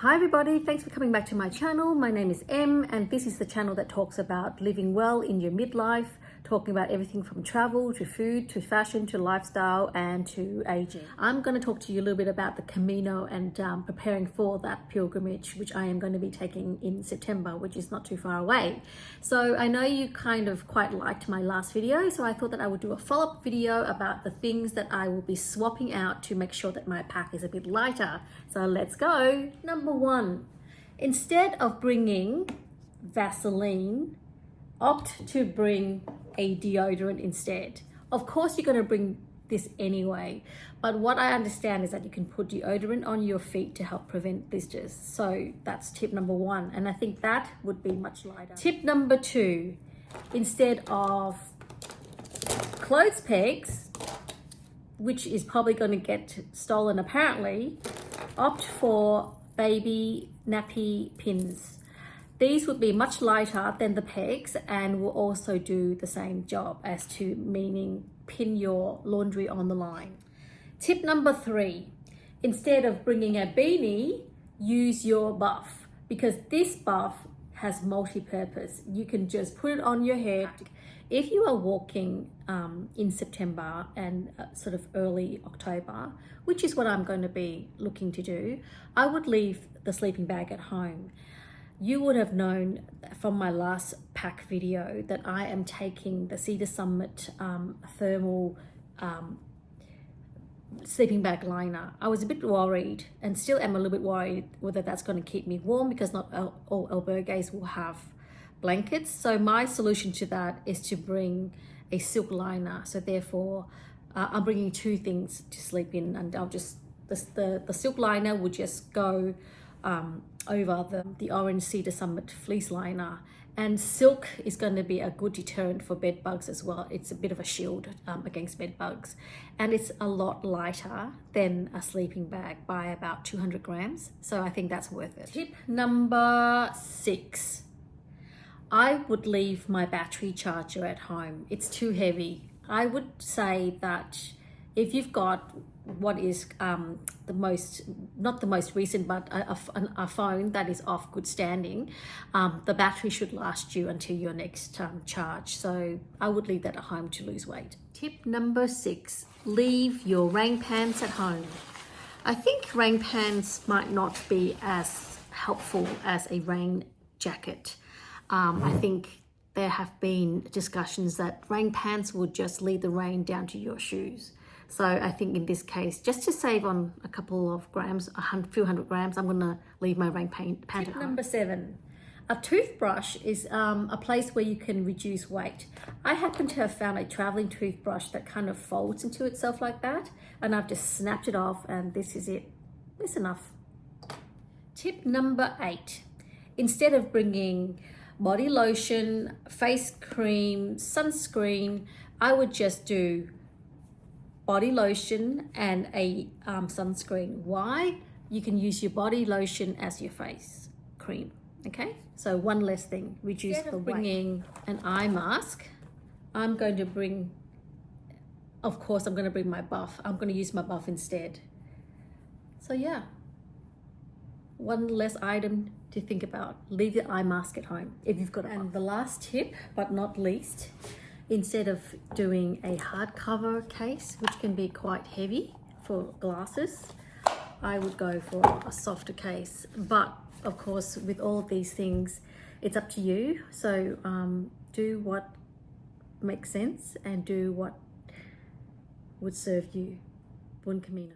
Hi everybody, thanks for coming back to my channel. My name is Em and this is the channel that talks about living well in your midlife, talking about everything from travel to food to fashion to lifestyle and to aging. I'm going to talk to you a little bit about the Camino and preparing for that pilgrimage, which I am going to be taking in September, which is not too far away. So I know you kind of quite liked my last video, so I thought that I would do a follow-up video about the things that I will be swapping out to make sure that my pack is a bit lighter. So let's go. Number one, instead of bringing Vaseline, opt to bring a deodorant instead. Of course, you're going to bring this anyway, but what I understand is that you can put deodorant on your feet to help prevent blisters. So that's tip number one, and I think that would be much lighter. Tip number two, instead of clothes pegs, which is probably going to get stolen apparently, opt for baby nappy pins. These would be much lighter than the pegs and will also do the same job as to meaning pin your laundry on the line. Tip number three, instead of bringing a beanie, use your buff, because this buff has multi-purpose. You can just put it on your head. If you are walking in September and sort of early October, which is what I'm going to be looking to do, I would leave the sleeping bag at home. You would have known from my last pack video that I am taking the Cedar Summit thermal sleeping bag liner. I was a bit worried and still am a little bit worried whether that's going to keep me warm, because not all albergues will have blankets. So my solution to that is to bring a silk liner. So therefore I'm bringing two things to sleep in, and I'll just the silk liner will just go over the orange Cedar Summit fleece liner, and silk is going to be a good deterrent for bed bugs as well. It's a bit of a shield against bed bugs, and it's a lot lighter than a sleeping bag by about 200 grams, so I think that's worth it. Tip number 6, I would leave my battery charger at home. It's too heavy. I would say that if you've got what is not the most recent, but a phone that is off good standing, the battery should last you until your next charge. So I would leave that at home to lose weight. Tip number 6, leave your rain pants at home. I think rain pants might not be as helpful as a rain jacket. I think there have been discussions that rain pants will just lead the rain down to your shoes. So I think in this case, just to save on a couple of grams, a few hundred grams, I'm going to leave my rain pant at home. Tip number 7, a toothbrush is a place where you can reduce weight. I happen to have found a traveling toothbrush that kind of folds into itself like that, and I've just snapped it off, and this is it. It's enough. Tip number 8, instead of bringing body lotion, face cream, sunscreen, I would just do body lotion and a sunscreen. Why? You can use your body lotion as your face cream. Okay, so one less thing, reduce the weight. Bringing an eye mask, I'm going to bring, of course, I'm going to bring my buff. I'm going to use my buff instead. So yeah, one less item to think about. Leave the eye mask at home if you've got it. And the last tip, but not least, instead of doing a hardcover case, which can be quite heavy for glasses, I would go for a softer case. But of course, with all of these things, it's up to you. So do what makes sense and do what would serve you. Buen camino.